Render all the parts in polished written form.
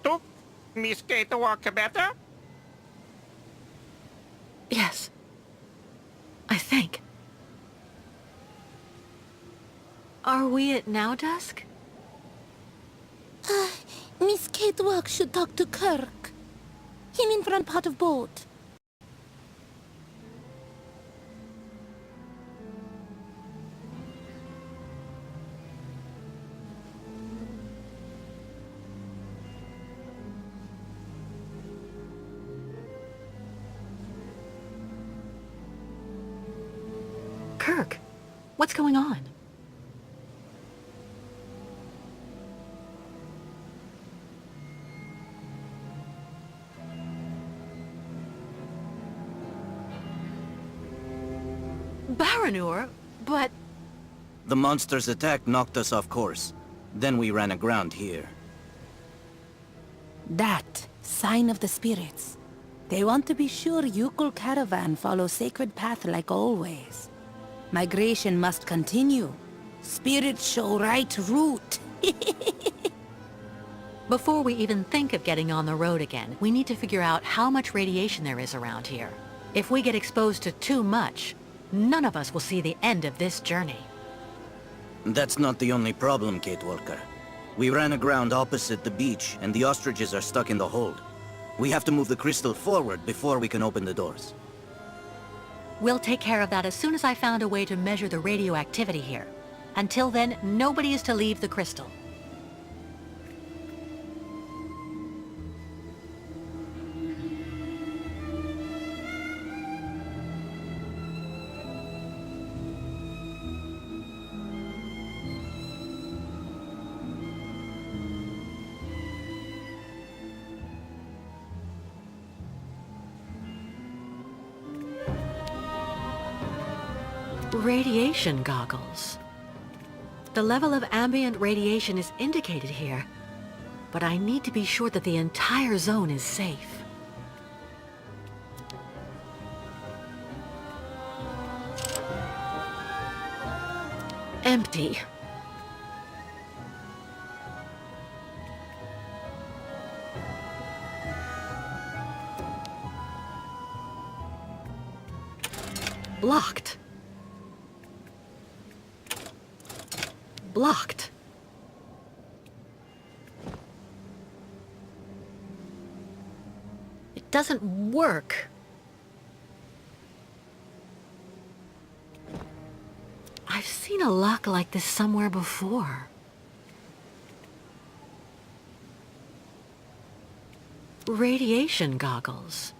took Miss Kay to walk better? Yes. I think. Are we at now dusk? Miss Kate Walk should talk to Kirk. Him in front part of boat. Kirk, what's going on? Baranour, but... The monster's attack knocked us off course. Then we ran aground here. That sign of the spirits. They want to be sure Yukul caravan follow sacred path like always. Migration must continue. Spirits show right route. Before we even think of getting on the road again, we need to figure out how much radiation there is around here. If we get exposed to too much, none of us will see the end of this journey. That's not the only problem, Kate Walker. We ran aground opposite the beach, and the ostriches are stuck in the hold. We have to move the crystal forward before we can open the doors. We'll take care of that as soon as I found a way to measure the radioactivity here. Until then, nobody is to leave the crystal. Radiation goggles. The level of ambient radiation is indicated here, but I need to be sure that the entire zone is safe. Empty. Blocked. Blocked. It doesn't work. I've seen a lock like this somewhere before. Radiation goggles.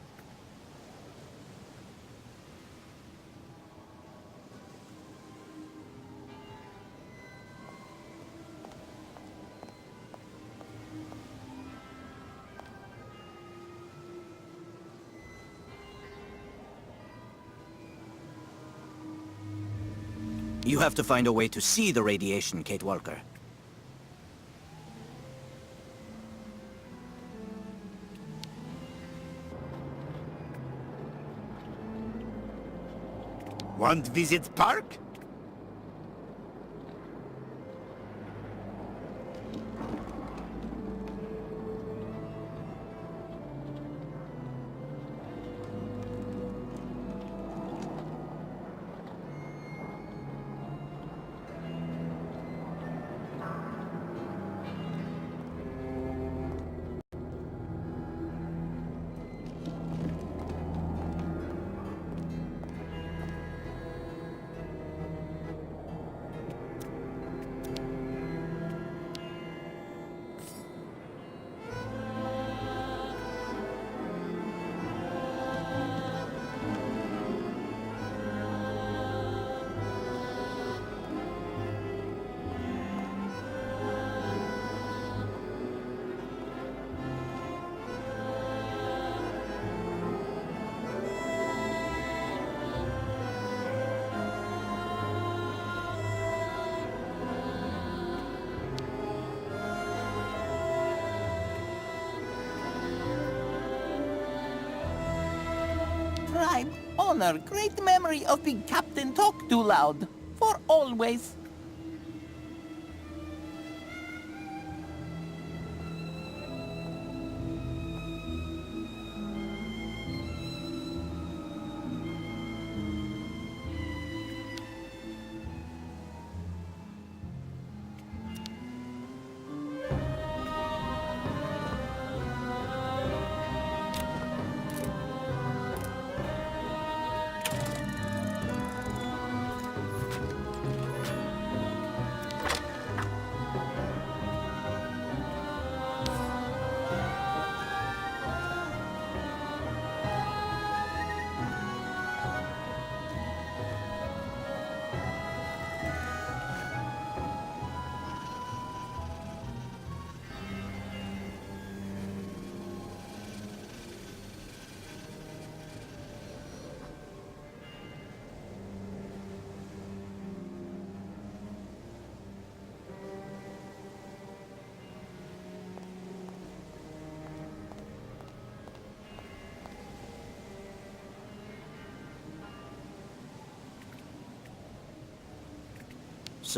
You have to find a way to see the radiation, Kate Walker. Want visit park? Pride, honor, great memory of big captain talk too loud. For always.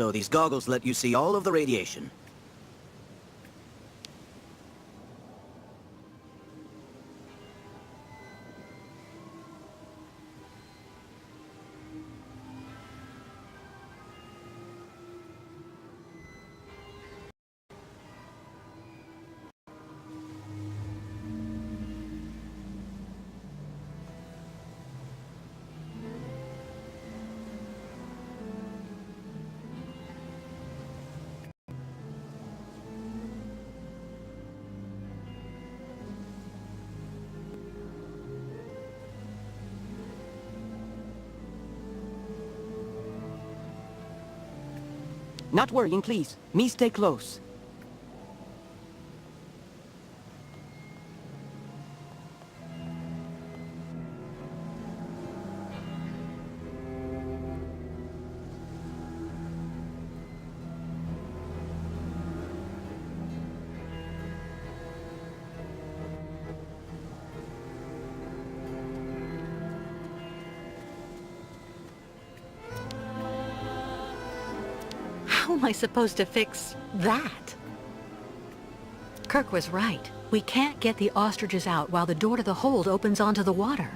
so these goggles let you see all of the radiation. Not worrying, please. Me stay close. How am I supposed to fix that? Kirk was right. We can't get the ostriches out while the door to the hold opens onto the water.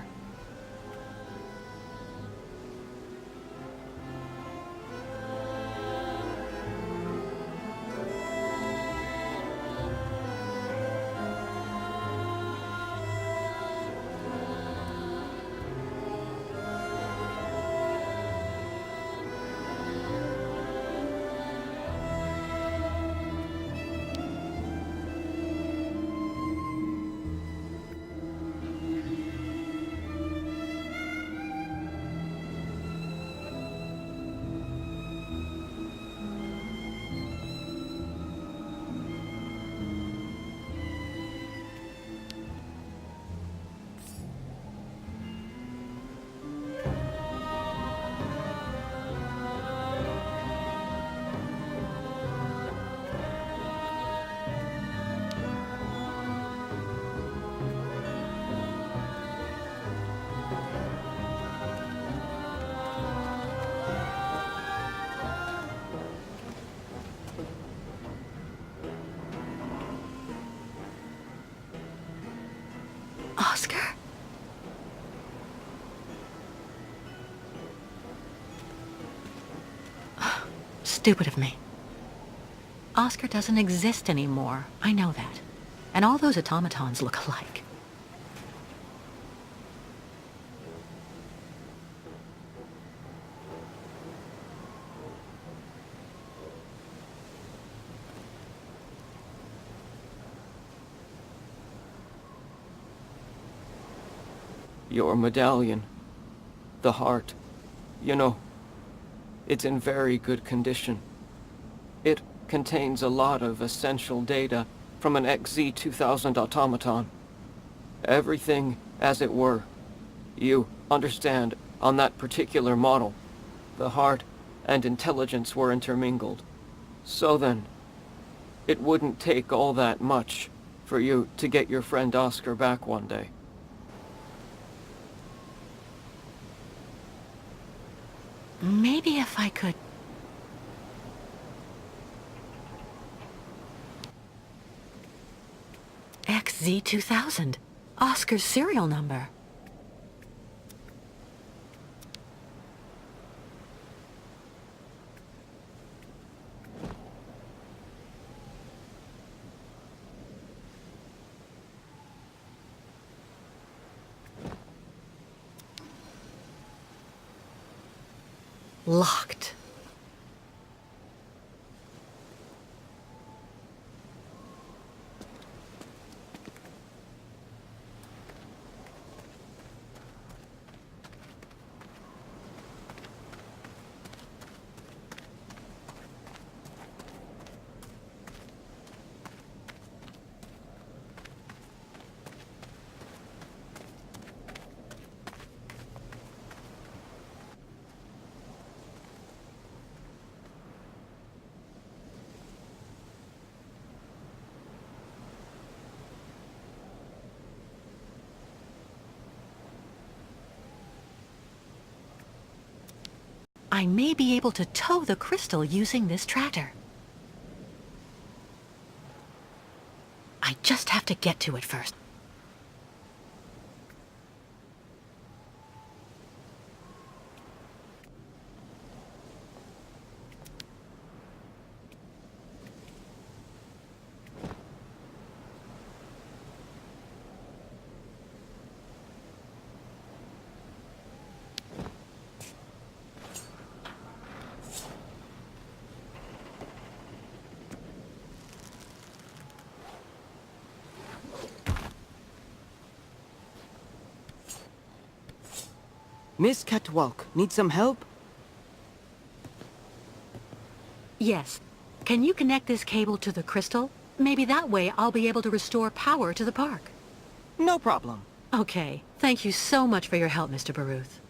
Oscar? Stupid of me. Oscar doesn't exist anymore. I know that. And all those automatons look alike. Your medallion. The heart. You know, it's in very good condition. It contains a lot of essential data from an XZ-2000 automaton. Everything as it were. You understand, on that particular model, the heart and intelligence were intermingled. So then, it wouldn't take all that much for you to get your friend Oscar back one day. Maybe if I could... XZ-2000. Oscar's serial number. Locked. I may be able to tow the crystal using this tractor. I just have to get to it first. Miss Catwalk, need some help? Yes. Can you connect this cable to the crystal? Maybe that way I'll be able to restore power to the park. No problem. Okay. Thank you so much for your help, Mr. Baruth.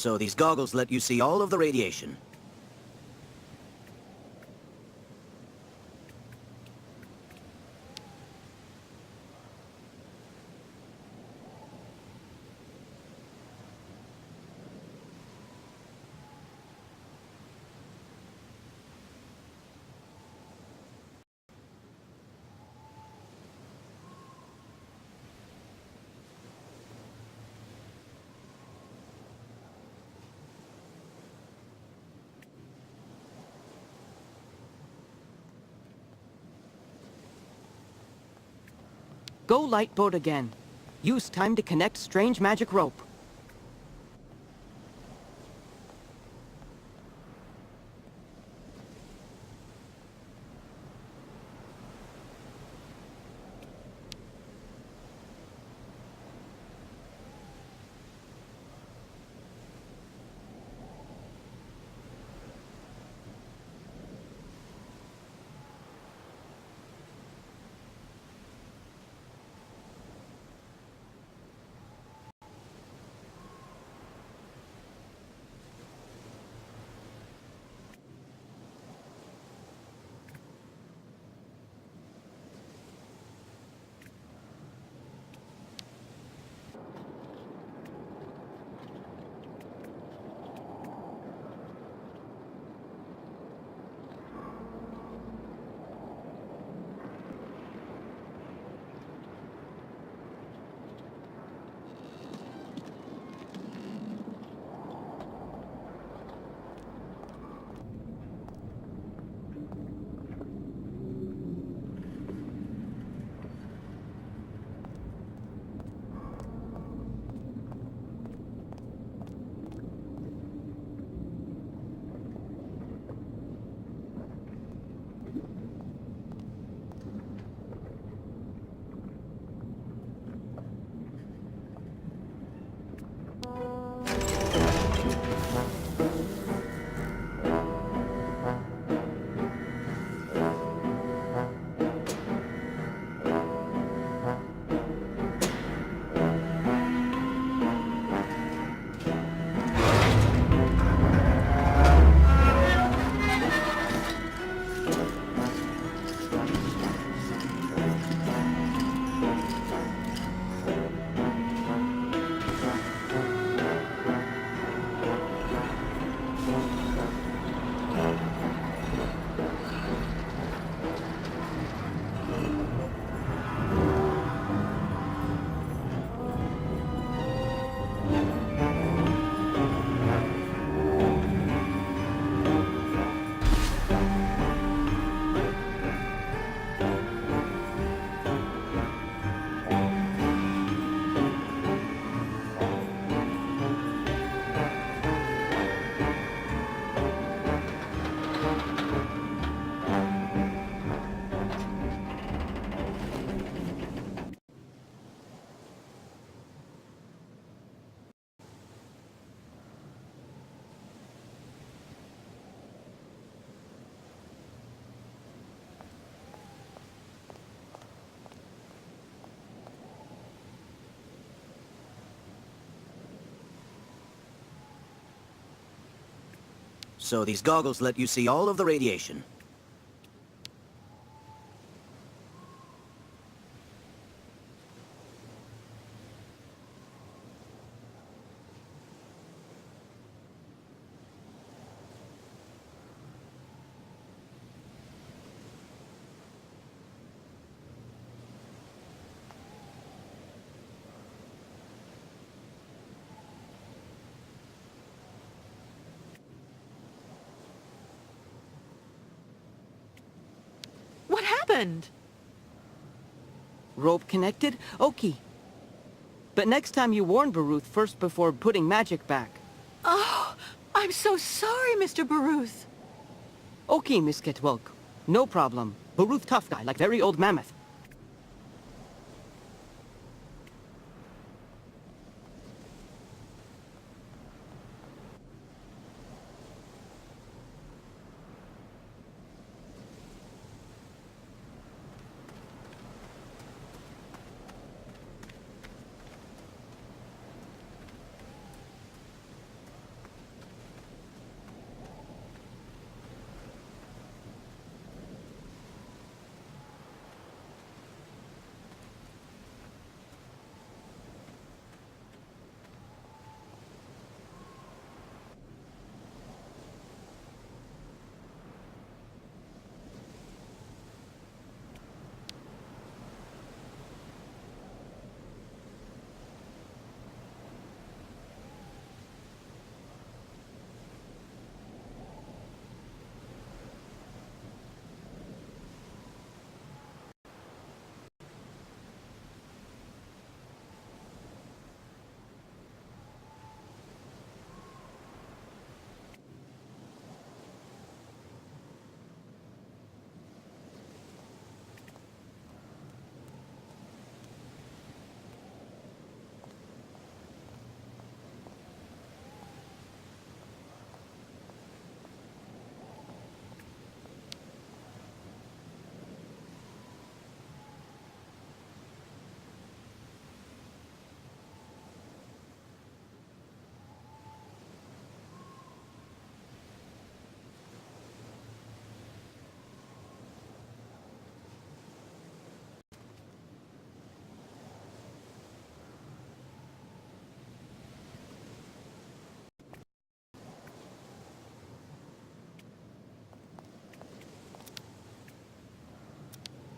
So these goggles let you see all of the radiation. Go light boat again. Use time to connect strange magic rope. so these goggles let you see all of the radiation. What happened? Rope connected? Okay. But next time you warn Baruth first before putting magic back. Oh, I'm so sorry, Mr. Baruth. Okay, Miss Ketwelk. No problem. Baruth tough guy, like very old mammoth.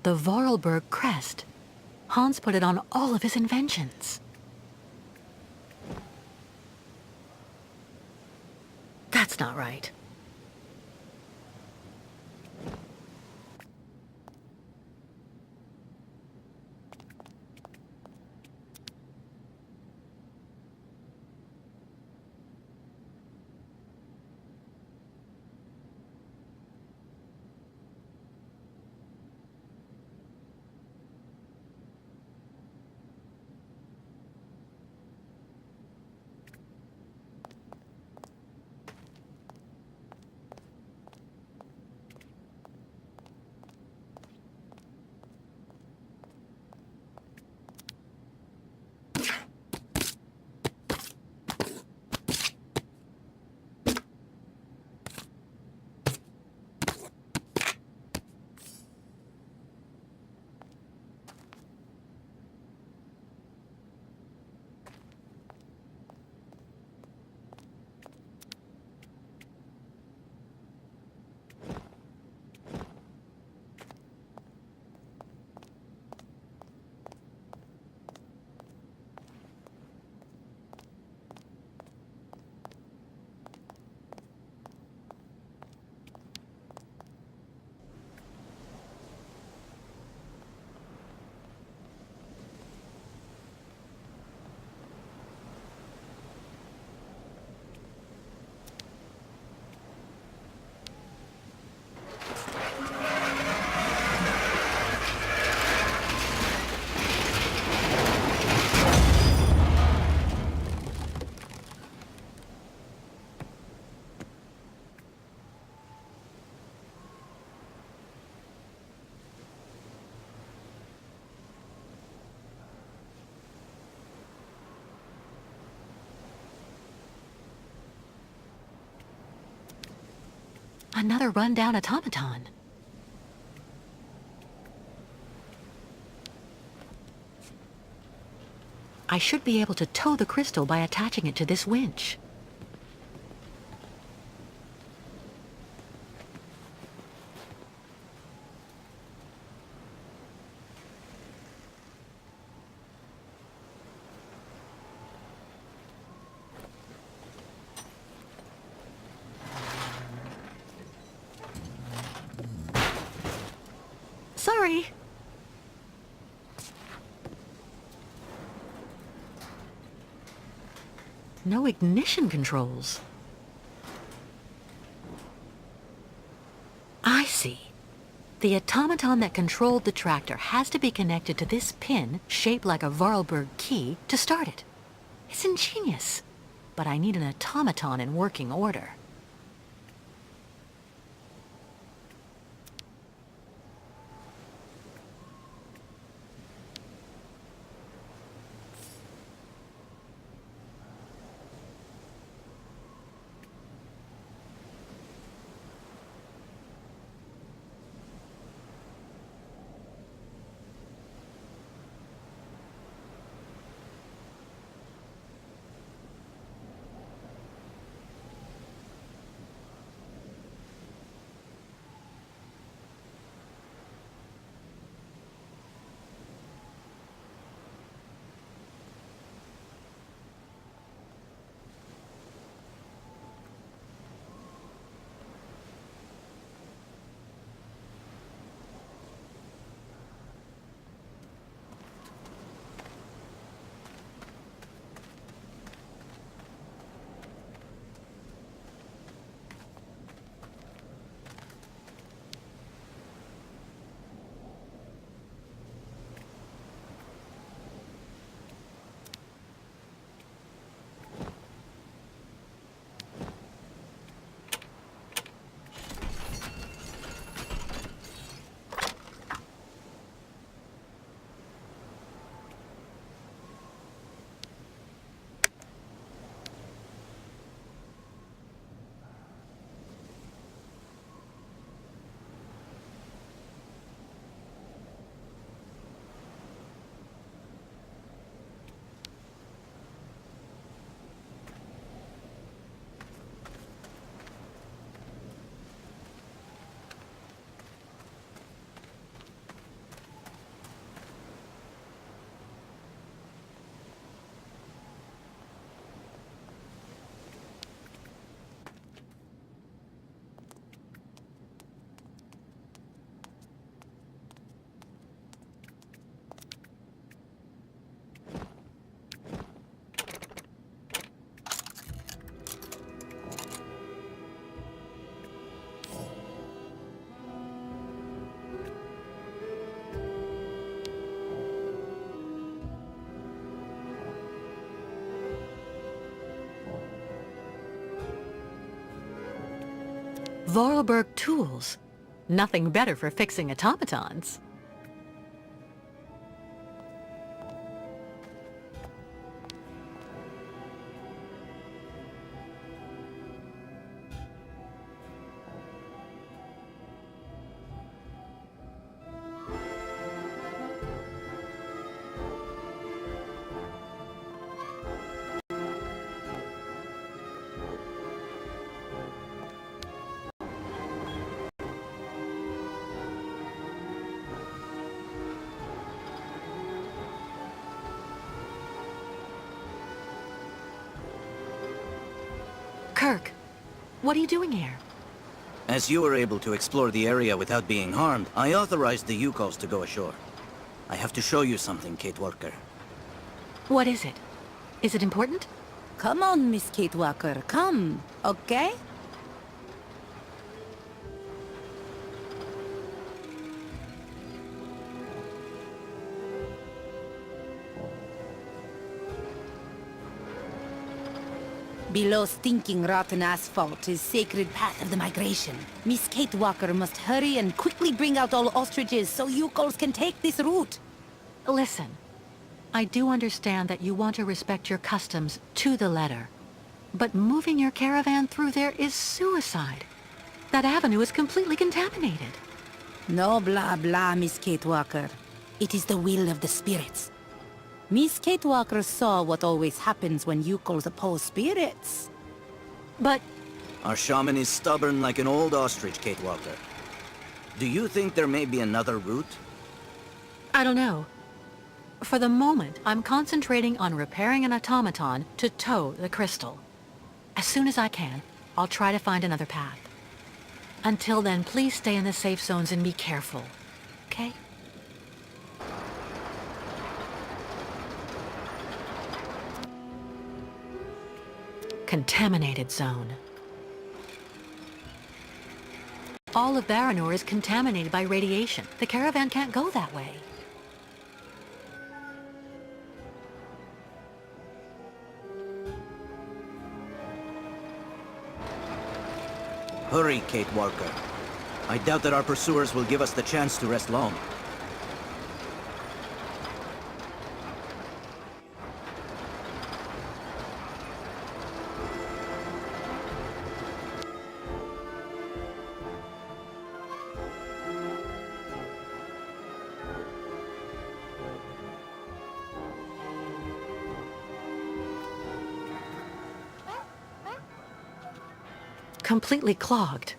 The Vorarlberg crest. Hans put it on all of his inventions. That's not right. Another rundown automaton. I should be able to tow the crystal by attaching it to this winch. Sorry. No ignition controls. I see. The automaton that controlled the tractor has to be connected to this pin, shaped like a Vorarlberg key, to start it. It's ingenious. But I need an automaton in working order. Vorarlberg tools. Nothing better for fixing automatons. Kirk, what are you doing here? As you were able to explore the area without being harmed, I authorized the Yukos to go ashore. I have to show you something, Kate Walker. What is it? Is it important? Come on, Miss Kate Walker, come, okay? Below stinking rotten asphalt is sacred path of the migration. Miss Kate Walker must hurry and quickly bring out all ostriches so Yukos can take this route. Listen, I do understand that you want to respect your customs to the letter. But moving your caravan through there is suicide. That avenue is completely contaminated. No blah blah, Miss Kate Walker. It is the will of the spirits. Miss Kate Walker saw what always happens when yokels oppose spirits. But Our shaman is stubborn like an old ostrich, Kate Walker. Do you think there may be another route? I don't know. For the moment, I'm concentrating on repairing an automaton to tow the crystal. As soon as I can, I'll try to find another path. Until then, please stay in the safe zones and be careful. Okay? Contaminated zone. All of Baranour is contaminated by radiation. The caravan can't go that way. Hurry, Kate Walker. I doubt that our pursuers will give us the chance to rest long. Completely clogged.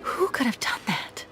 Who could have done that?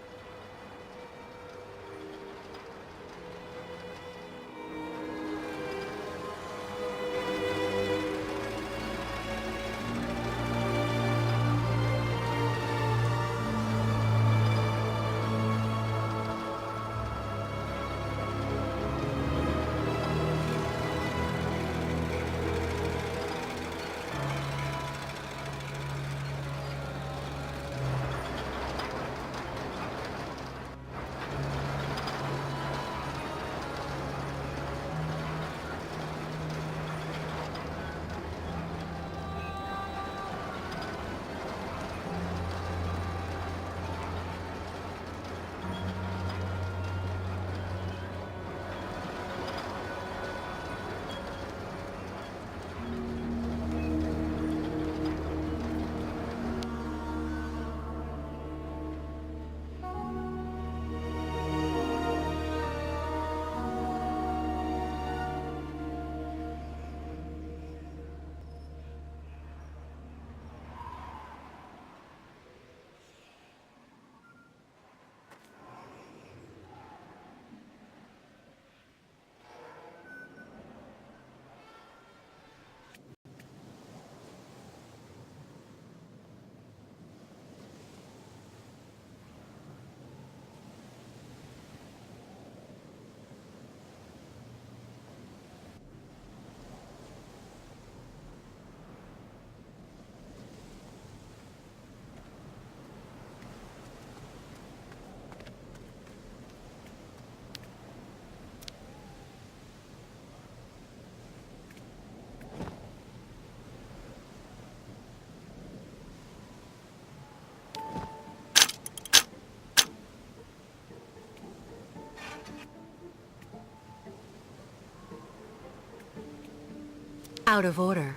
Out of order.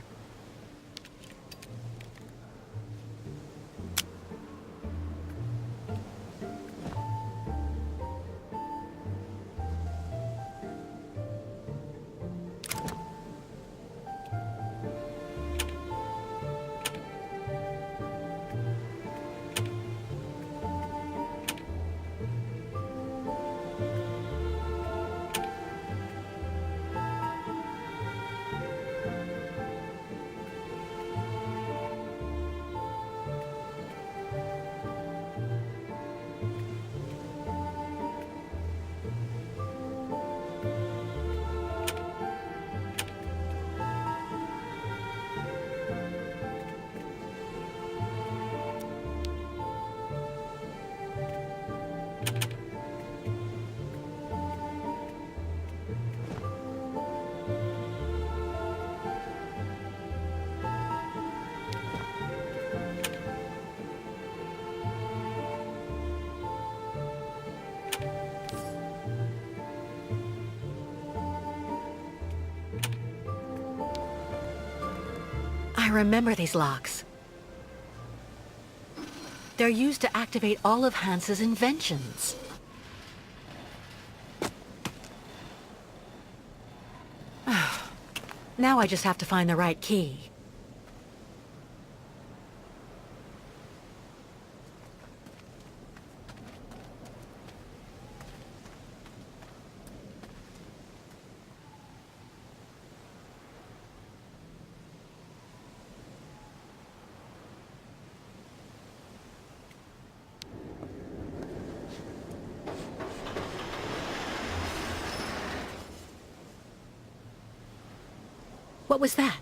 I remember these locks. They're used to activate all of Hans's inventions. Now I just have to find the right key. What was that?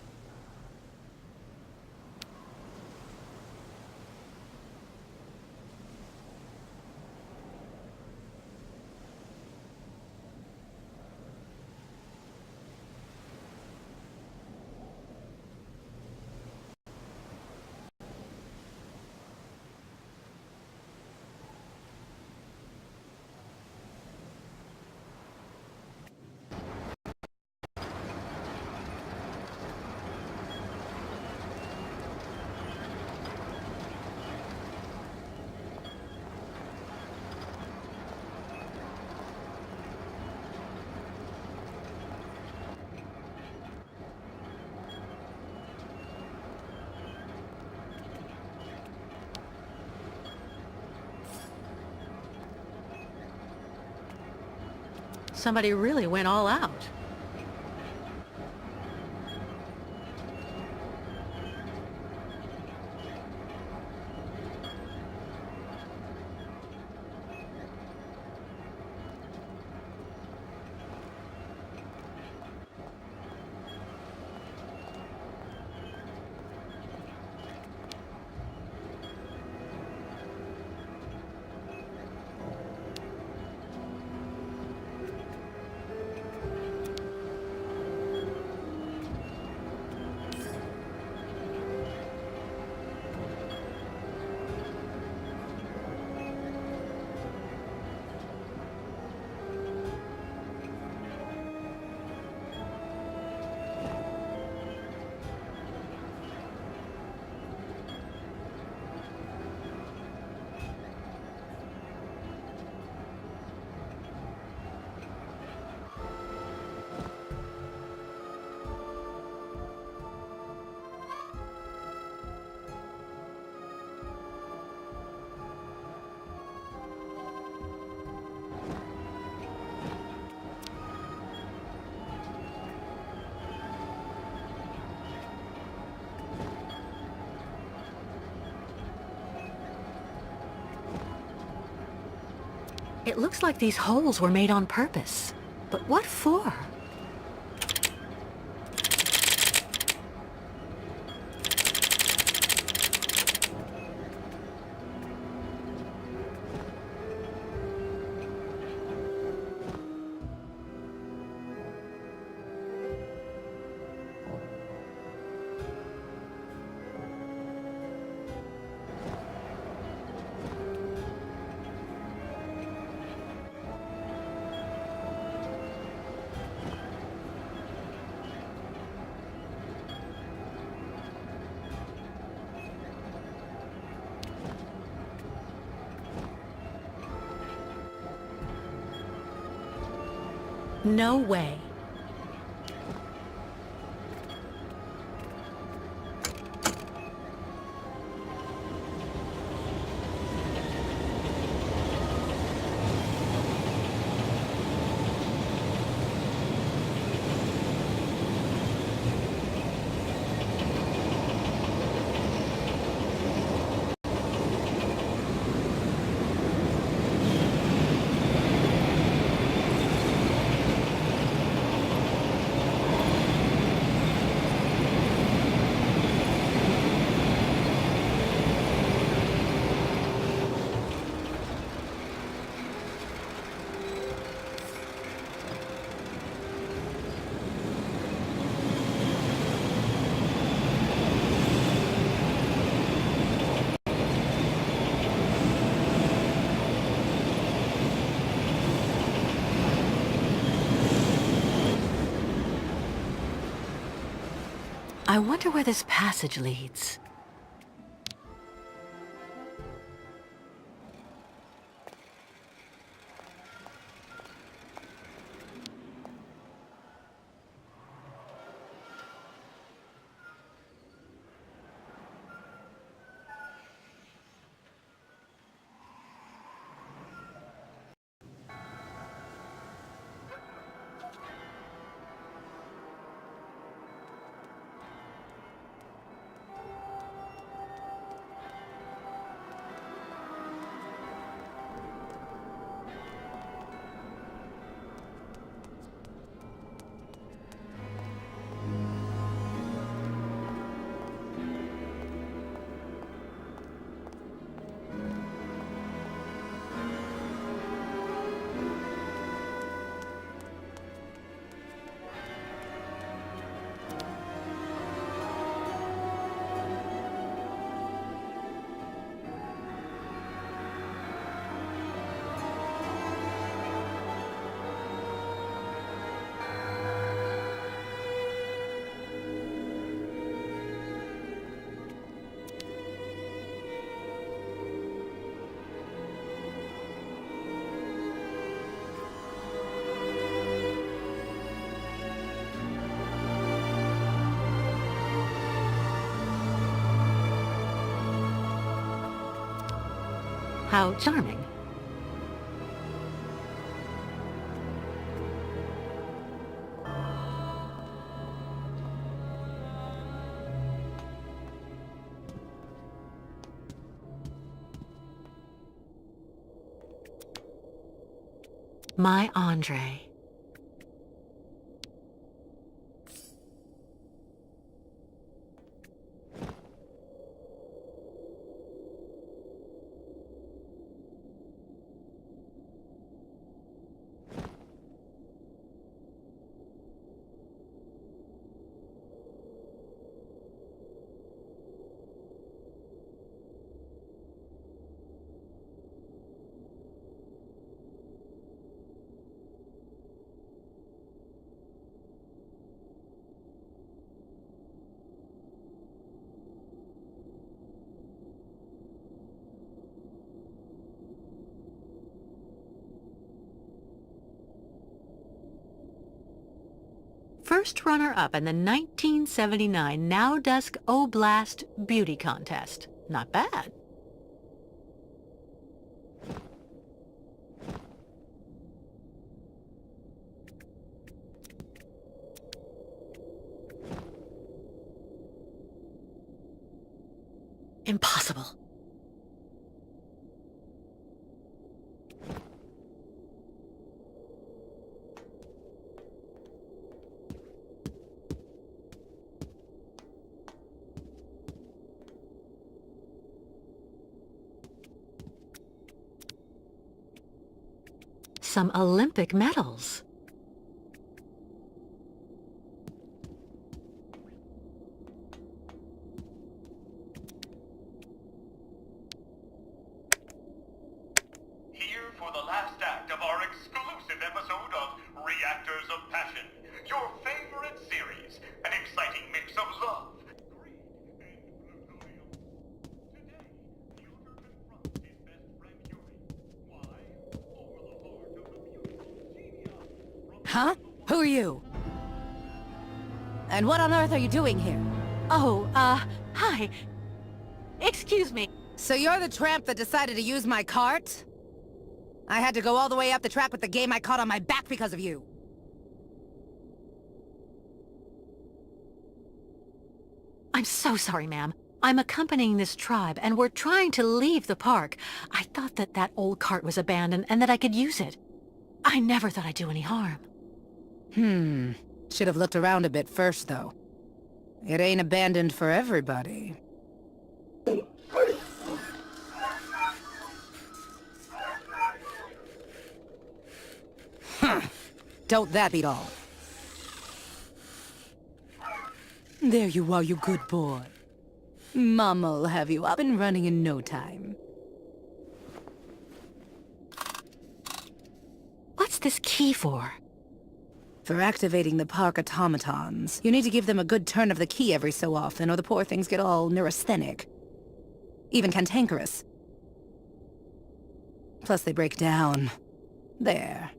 Somebody really went all out. It looks like these holes were made on purpose. But what for? No way. I wonder where this passage leads. How charming. My Andre. First runner-up in the 1979 Now Dusk Oblast Beauty Contest. Not bad. Impossible. Some Olympic medals. Here for the last act of our exclusive episode of Reactors of Passion, your favorite series, an exciting mix of love, greed, and plutonium. Today, Joker confronts his best friend Yuri. Why? Over the heart of the beautiful Genia. Huh? Who are you? And what on earth are you doing here? Oh, hi. Excuse me. So you're the tramp that decided to use my cart? I had to go all the way up the track with the game I caught on my back because of you. I'm so sorry, ma'am. I'm accompanying this tribe, and we're trying to leave the park. I thought that that old cart was abandoned and that I could use it. I never thought I'd do any harm. Should have looked around a bit first, though. It ain't abandoned for everybody. Don't that beat all? There you are, you good boy. Mama'll have you up and running in no time. What's this key for? For activating the park automatons, you need to give them a good turn of the key every so often, or the poor things get all neurasthenic. Even cantankerous. Plus they break down. There.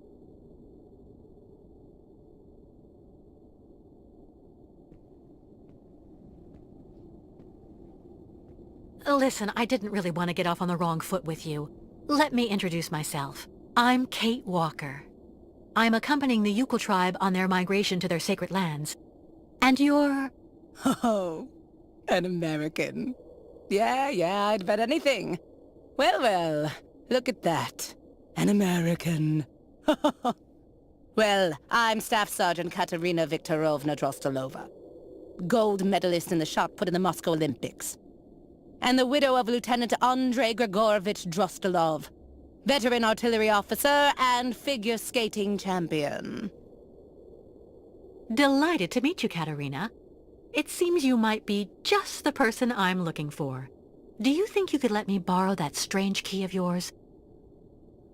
Listen, I didn't really want to get off on the wrong foot with you. Let me introduce myself. I'm Kate Walker. I'm accompanying the Yukul tribe on their migration to their sacred lands. And you're... Oh, an American. Yeah, I'd bet anything. Well, look at that. An American. Well, I'm Staff Sergeant Katerina Viktorovna Drostelova. Gold medalist in the shot put in the Moscow Olympics. And the widow of Lieutenant Andrei Grigorovich Drostelov. Veteran artillery officer and figure skating champion. Delighted to meet you, Katerina. It seems you might be just the person I'm looking for. Do you think you could let me borrow that strange key of yours?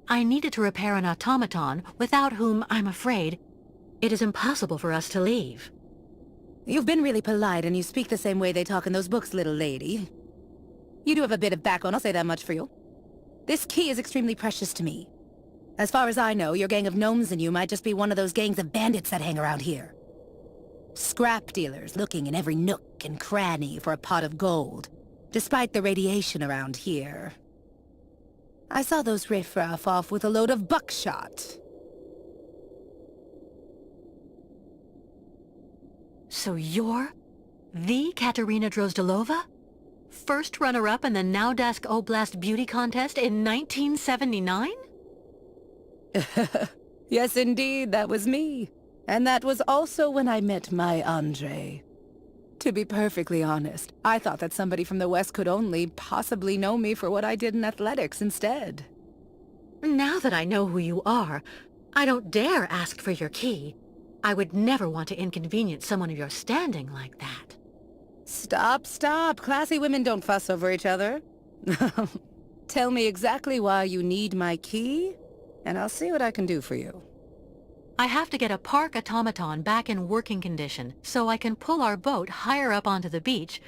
I needed to repair an automaton, without whom, I'm afraid, it is impossible for us to leave. You've been really polite, and you speak the same way they talk in those books, little lady. You do have a bit of backbone, I'll say that much for you. This key is extremely precious to me. As far as I know, your gang of gnomes and you might just be one of those gangs of bandits that hang around here. Scrap dealers looking in every nook and cranny for a pot of gold, despite the radiation around here. I saw those riffraff off with a load of buckshot. So you're the Katerina Drozdelova? First runner-up in the Naudask Oblast Beauty Contest in 1979? Yes, indeed, that was me. And that was also when I met my Andre. To be perfectly honest, I thought that somebody from the West could only possibly know me for what I did in athletics instead. Now that I know who you are, I don't dare ask for your key. I would never want to inconvenience someone of your standing like that. Stop. Classy women don't fuss over each other. Tell me exactly why you need my key, and I'll see what I can do for you. I have to get a park automaton back in working condition so I can pull our boat higher up onto the beach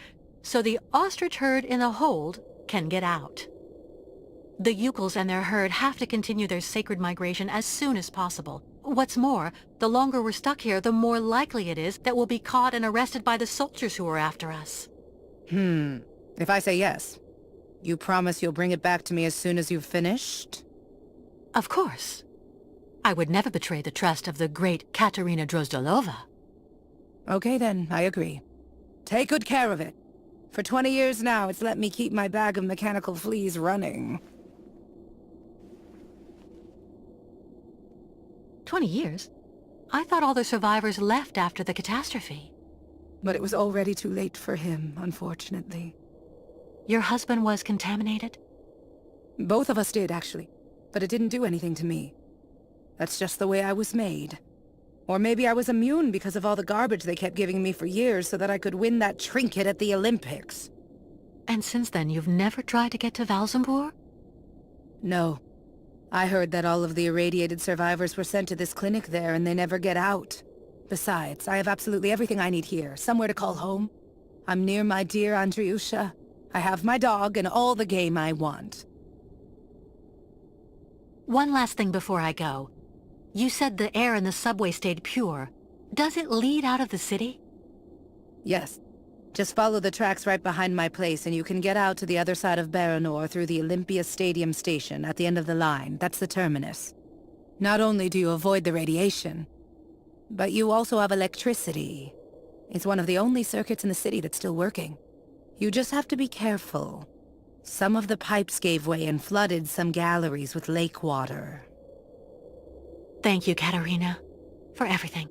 so the ostrich herd in the hold can get out. The Yukuls and their herd have to continue their sacred migration as soon as possible. What's more, the longer we're stuck here, the more likely it is that we'll be caught and arrested by the soldiers who are after us. If I say yes, you promise you'll bring it back to me as soon as you've finished? Of course. I would never betray the trust of the great Katerina Drozdelova. Okay then, I agree. Take good care of it. For 20 years now, it's let me keep my bag of mechanical fleas running. 20 years? I thought all the survivors left after the catastrophe. But it was already too late for him, unfortunately. Your husband was contaminated? Both of us did, actually. But it didn't do anything to me. That's just the way I was made. Or maybe I was immune because of all the garbage they kept giving me for years so that I could win that trinket at the Olympics. And since then, you've never tried to get to Valzambur? No. I heard that all of the irradiated survivors were sent to this clinic there and they never get out. Besides, I have absolutely everything I need here. Somewhere to call home. I'm near my dear Andriusha. I have my dog and all the game I want. One last thing before I go. You said the air in the subway stayed pure. Does it lead out of the city? Yes. Just follow the tracks right behind my place and you can get out to the other side of Baranour through the Olympia Stadium station at the end of the line. That's the terminus. Not only do you avoid the radiation, but you also have electricity. It's one of the only circuits in the city that's still working. You just have to be careful. Some of the pipes gave way and flooded some galleries with lake water. Thank you, Katerina, for everything.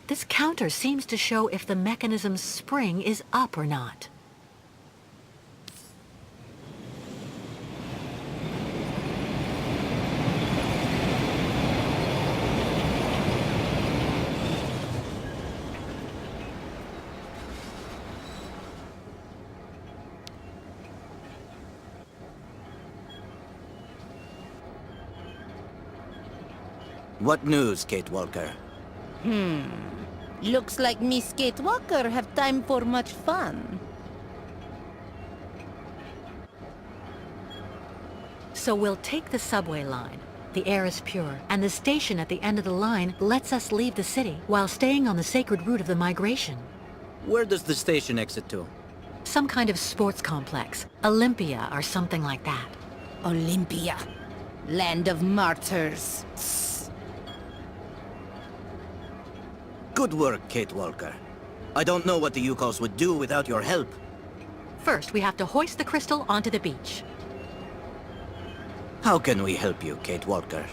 This counter seems to show if the mechanism's spring is up or not. What news, Kate Walker? Looks like Miss Kate Walker have time for much fun. So we'll take the subway line. The air is pure, and the station at the end of the line lets us leave the city while staying on the sacred route of the migration. Where does the station exit to? Some kind of sports complex, Olympia or something like that. Olympia. Land of martyrs. Good work, Kate Walker. I don't know what the Yukos would do without your help. First, we have to hoist the crystal onto the beach. How can we help you, Kate Walker?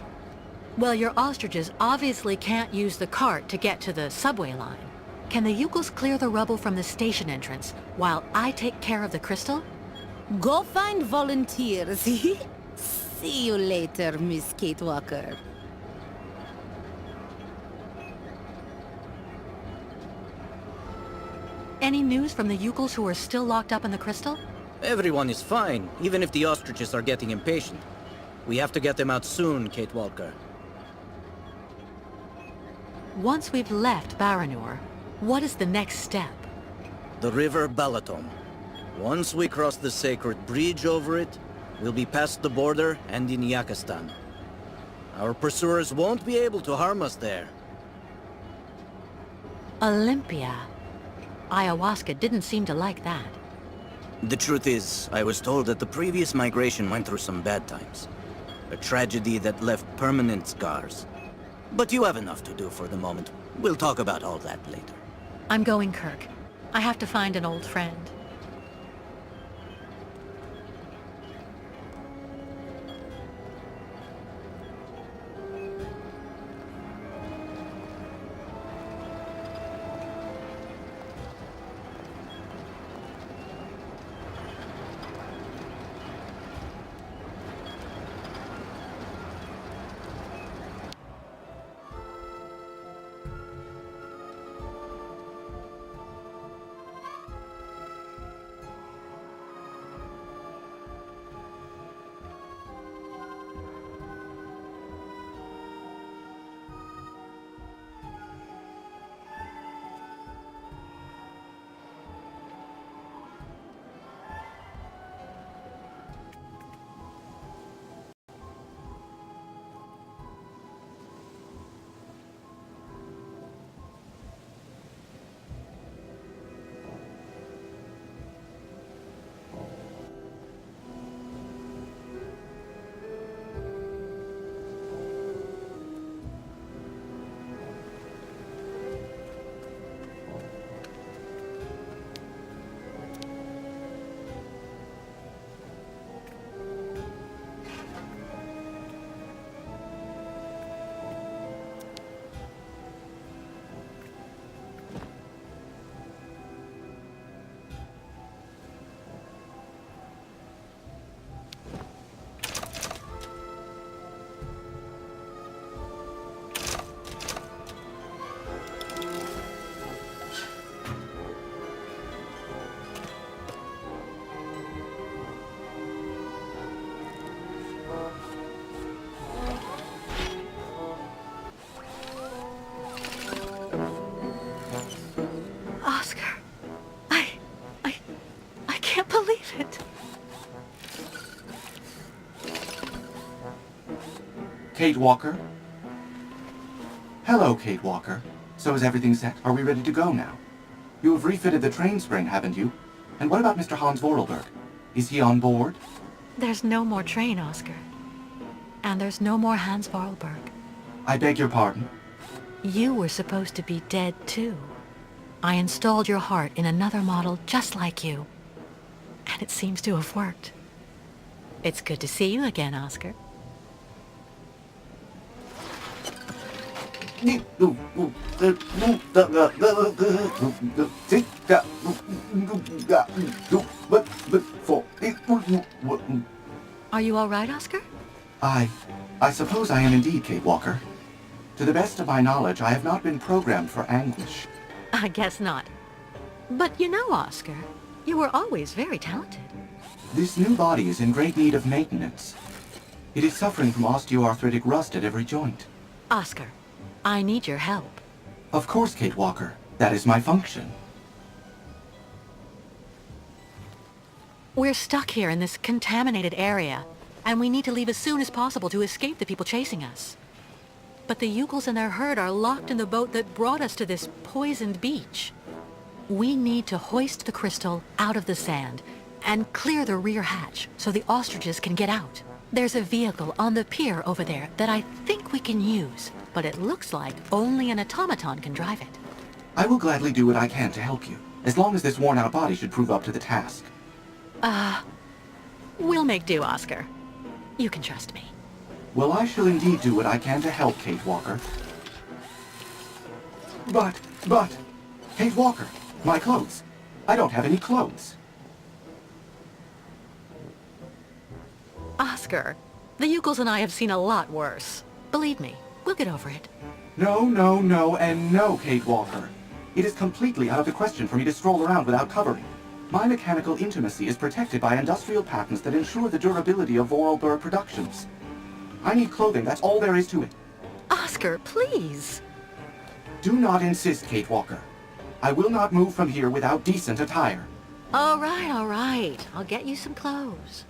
Well, your ostriches obviously can't use the cart to get to the subway line. Can the Yukos clear the rubble from the station entrance while I take care of the crystal? Go find volunteers. See you later, Miss Kate Walker. Any news from the Yukos who are still locked up in the crystal? Everyone is fine, even if the ostriches are getting impatient. We have to get them out soon, Kate Walker. Once we've left Baranour, what is the next step? The river Balaton. Once we cross the sacred bridge over it, we'll be past the border and in Yakistan. Our pursuers won't be able to harm us there. Olympia. Ayahuasca didn't seem to like that. The truth is, I was told that the previous migration went through some bad times. A tragedy that left permanent scars. But you have enough to do for the moment. We'll talk about all that later. I'm going, Kirk. I have to find an old friend. Kate Walker? Hello, Kate Walker. So is everything set? Are we ready to go now? You have refitted the train spring, haven't you? And what about Mr. Hans Vorarlberg? Is he on board? There's no more train, Oscar. And there's no more Hans Vorarlberg. I beg your pardon? You were supposed to be dead, too. I installed your heart in another model just like you. And it seems to have worked. It's good to see you again, Oscar. Are you all right, Oscar? I suppose I am indeed, Kate Walker. To the best of my knowledge, I have not been programmed for anguish. I guess not. But you know, Oscar, you were always very talented. This new body is in great need of maintenance. It is suffering from osteoarthritic rust at every joint. Oscar, I need your help. Of course, Kate Walker. That is my function. We're stuck here in this contaminated area, and we need to leave as soon as possible to escape the people chasing us. But the Yukels and their herd are locked in the boat that brought us to this poisoned beach. We need to hoist the crystal out of the sand and clear the rear hatch so the ostriches can get out. There's a vehicle on the pier over there that I think we can use, but it looks like only an automaton can drive it. I will gladly do what I can to help you, as long as this worn-out body should prove up to the task. We'll make do, Oscar. You can trust me. Well, I shall indeed do what I can to help, Kate Walker. But, Kate Walker, my clothes. I don't have any clothes. Oscar, the Yukels and I have seen a lot worse. Believe me, we'll get over it. No, and no, Kate Walker. It is completely out of the question for me to stroll around without covering. My mechanical intimacy is protected by industrial patents that ensure the durability of Vorarlberg productions. I need clothing, that's all there is to it. Oscar, please. Do not insist, Kate Walker. I will not move from here without decent attire. All right. I'll get you some clothes.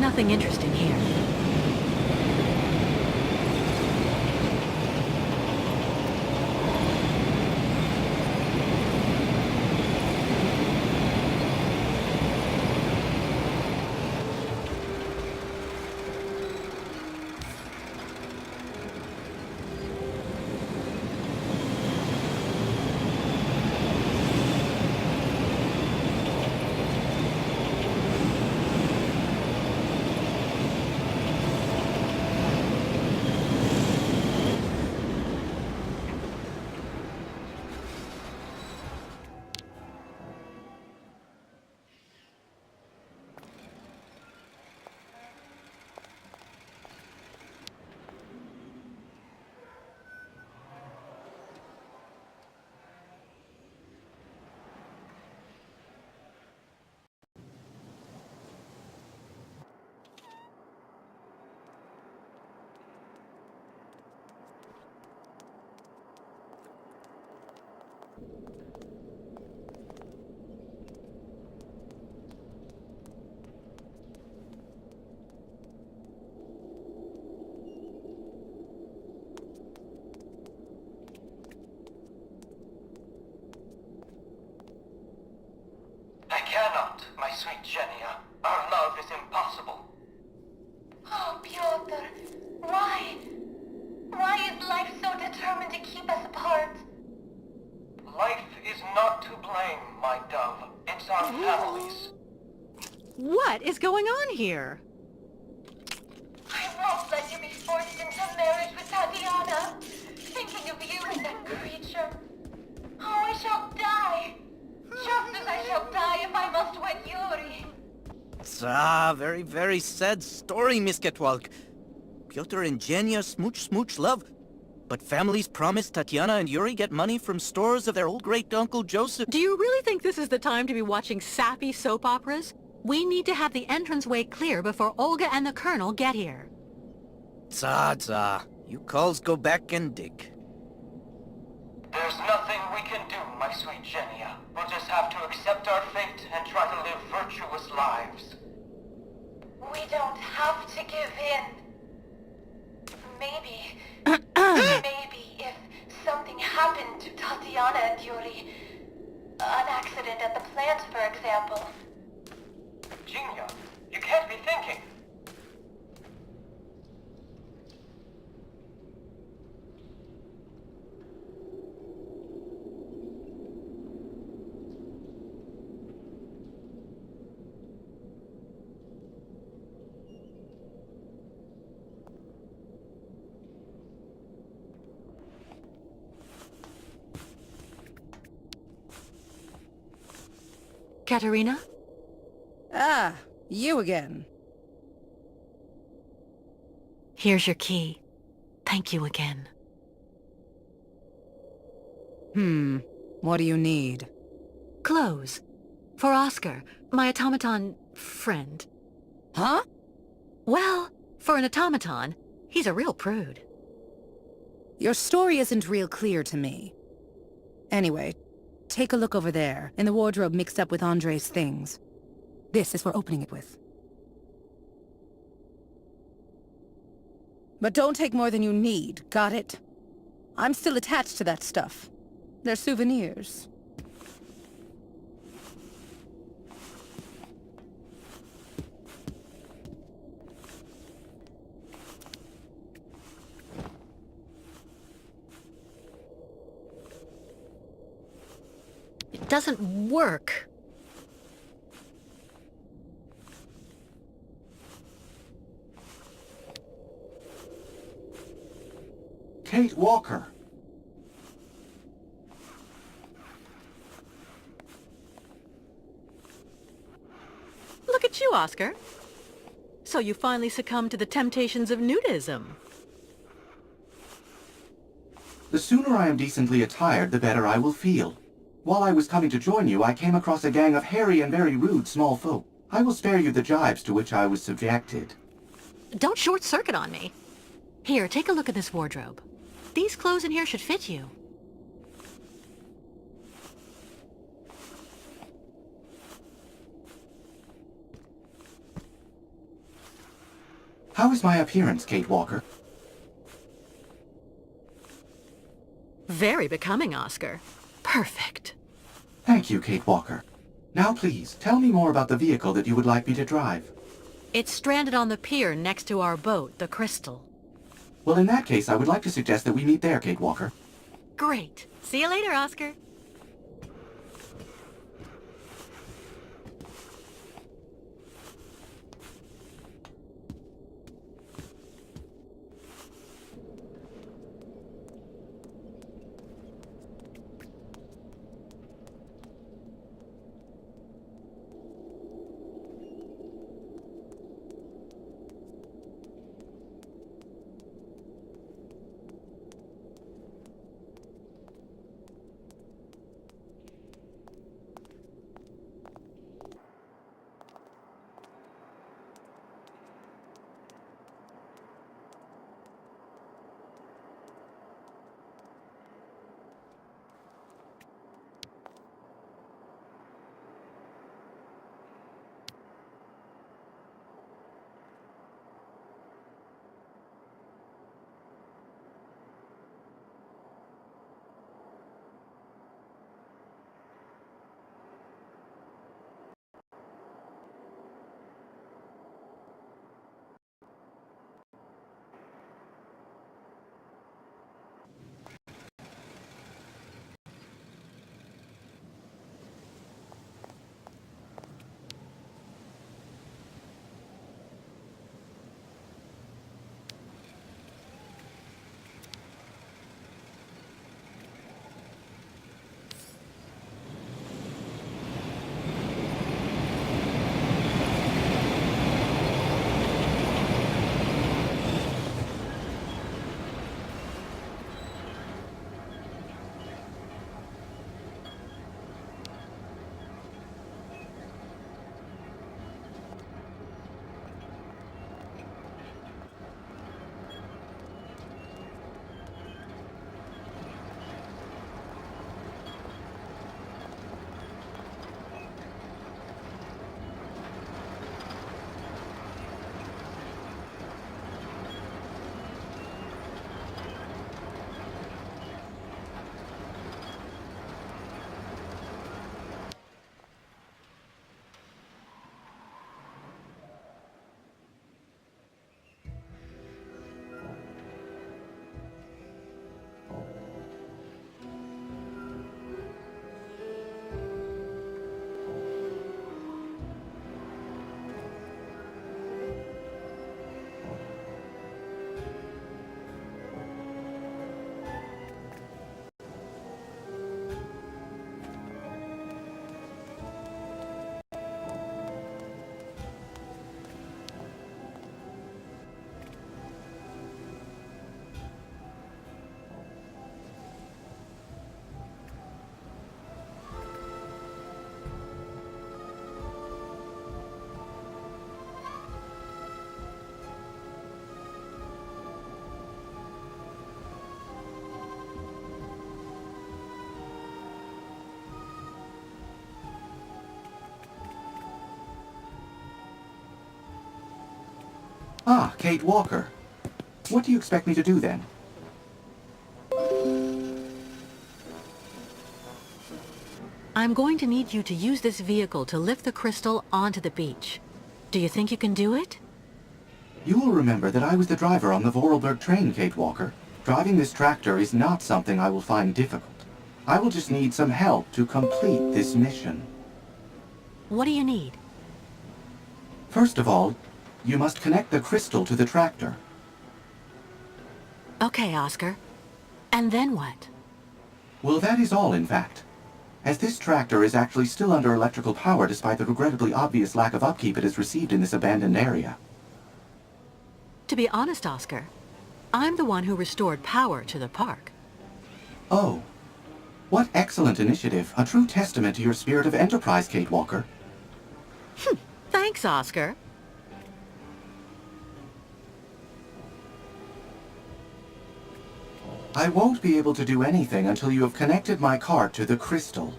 Nothing interesting here. sweet Genia. Our love is impossible. Oh, Pyotr, why? Why is life so determined to keep us apart? Life is not to blame, my dove. It's our families. What is going on here? I won't let you be forced into marriage with Tatiana. Thinking of you as that creature. Oh, I shall die. Just as I shall die if I must wed Yuri. Very, very sad story, Miss Ketwalk. Pyotr and Genya smooch love. But families promised Tatiana and Yuri get money from stores of their old great-uncle Joseph. Do you really think this is the time to be watching sappy soap operas? We need to have the entranceway clear before Olga and the Colonel get here. Za. You calls go back and dig. There's nothing we can do, my sweet Genia. We'll just have to accept our fate and try to live virtuous lives. We don't have to give in. Maybe... maybe if something happened to Tatiana and Yuri... An accident at the plant, for example. Genia, you can't be thinking. Katerina? Ah, you again. Here's your key. Thank you again. What do you need? Clothes. For Oscar, my automaton friend. Huh? Well, for an automaton, he's a real prude. Your story isn't real clear to me. Anyway, take a look over there, in the wardrobe mixed up with Andre's things. This is for opening it with. But don't take more than you need, got it? I'm still attached to that stuff. They're souvenirs. It doesn't work. Kate Walker. Look at you, Oscar. So you finally succumbed to the temptations of nudism. The sooner I am decently attired, the better I will feel. While I was coming to join you, I came across a gang of hairy and very rude small folk. I will spare you the jibes to which I was subjected. Don't short-circuit on me. Here, take a look at this wardrobe. These clothes in here should fit you. How is my appearance, Kate Walker? Very becoming, Oscar. Perfect. Thank you, Kate Walker. Now please, tell me more about the vehicle that you would like me to drive. It's stranded on the pier next to our boat, the Crystal. Well, in that case, I would like to suggest that we meet there, Kate Walker. Great. See you later, Oscar. Ah, Kate Walker. What do you expect me to do then? I'm going to need you to use this vehicle to lift the crystal onto the beach. Do you think you can do it? You will remember that I was the driver on the Vorarlberg train, Kate Walker. Driving this tractor is not something I will find difficult. I will just need some help to complete this mission. What do you need? First of all, you must connect the crystal to the tractor. Okay, Oscar. And then what? Well, that is all, in fact. As this tractor is actually still under electrical power despite the regrettably obvious lack of upkeep it has received in this abandoned area. To be honest, Oscar, I'm the one who restored power to the park. Oh. What excellent initiative. A true testament to your spirit of enterprise, Kate Walker. Thanks, Oscar. I won't be able to do anything until you have connected my cart to the crystal.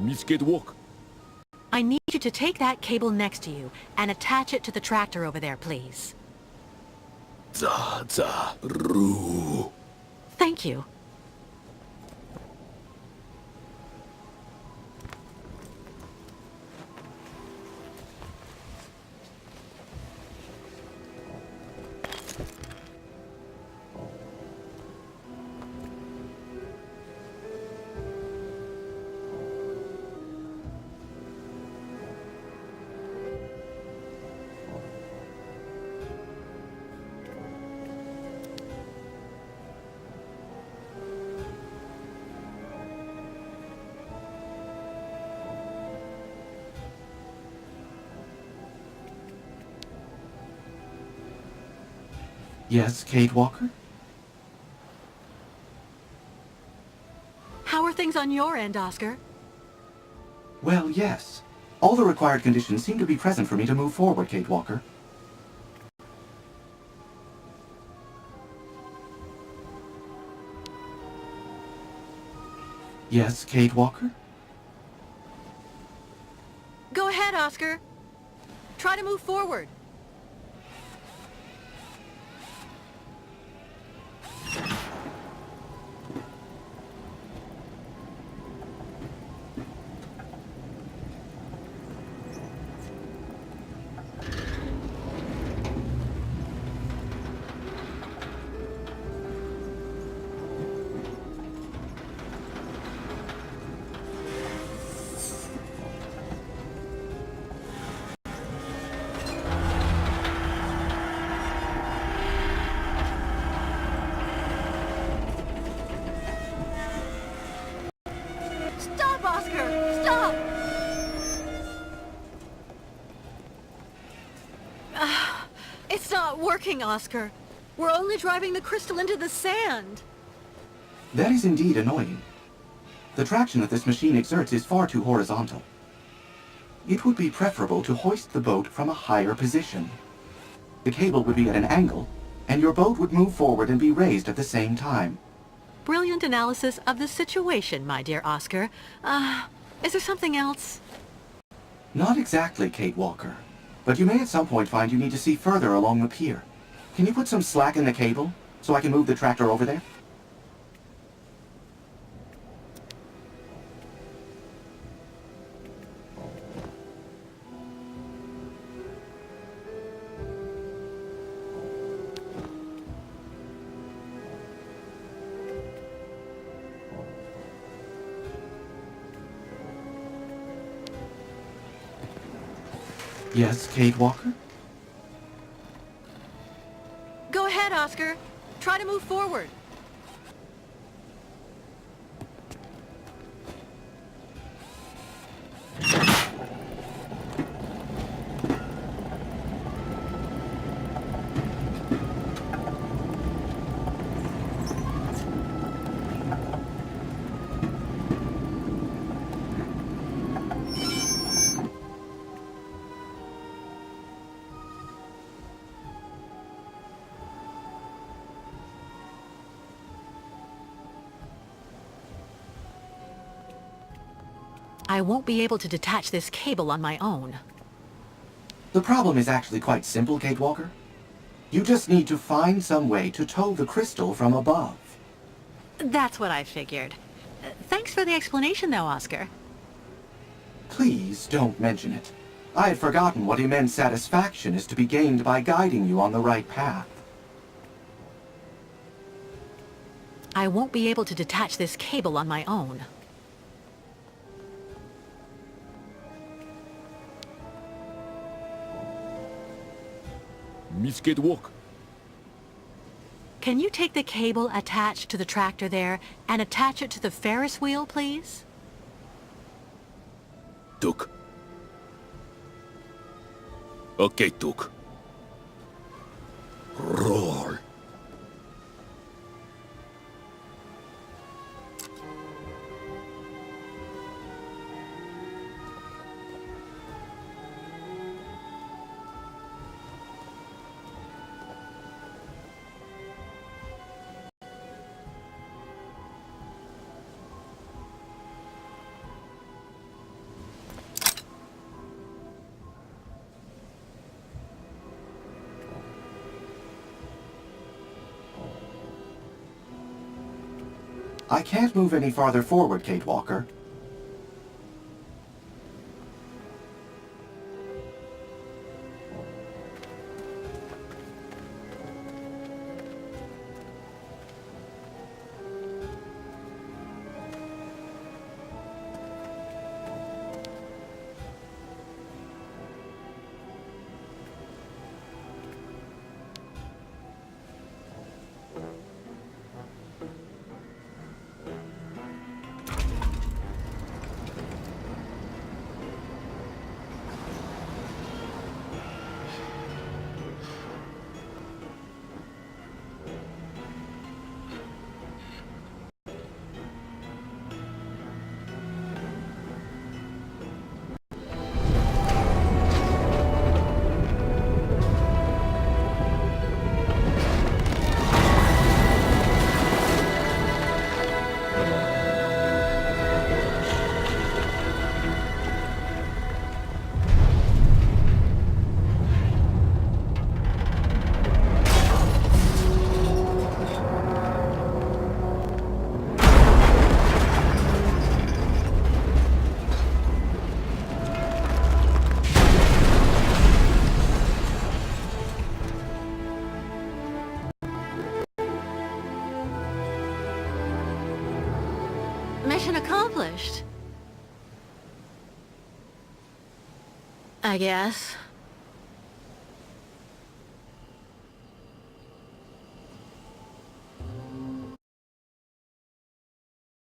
Miss Kate Walker. I need you to take that cable next to you and attach it to the tractor over there, please. Ru. Thank you. Yes, Kate Walker? How are things on your end, Oscar? Well, yes. All the required conditions seem to be present for me to move forward, Kate Walker. Yes, Kate Walker? Go ahead, Oscar. Try to move forward. Stop, Oscar! Stop! It's not working, Oscar. We're only driving the crystal into the sand. That is indeed annoying. The traction that this machine exerts is far too horizontal. It would be preferable to hoist the boat from a higher position. The cable would be at an angle, and your boat would move forward and be raised at the same time. Brilliant analysis of the situation, my dear Oscar. Is there something else? Not exactly, Kate Walker. But you may at some point find you need to see further along the pier. Can you put some slack in the cable, so I can move the tractor over there? Yes, Kate Walker? Go ahead, Oscar. Try to move forward. I won't be able to detach this cable on my own. The problem is actually quite simple, Kate Walker. You just need to find some way to tow the crystal from above. That's what I figured. Thanks for the explanation, though, Oscar. Please don't mention it. I had forgotten what immense satisfaction is to be gained by guiding you on the right path. I won't be able to detach this cable on my own. Miss Kate Walker. Can you take the cable attached to the tractor there and attach it to the Ferris wheel, please? Duke. Okay, Duke. Roll. I can't move any farther forward, Kate Walker. Mission accomplished. I guess.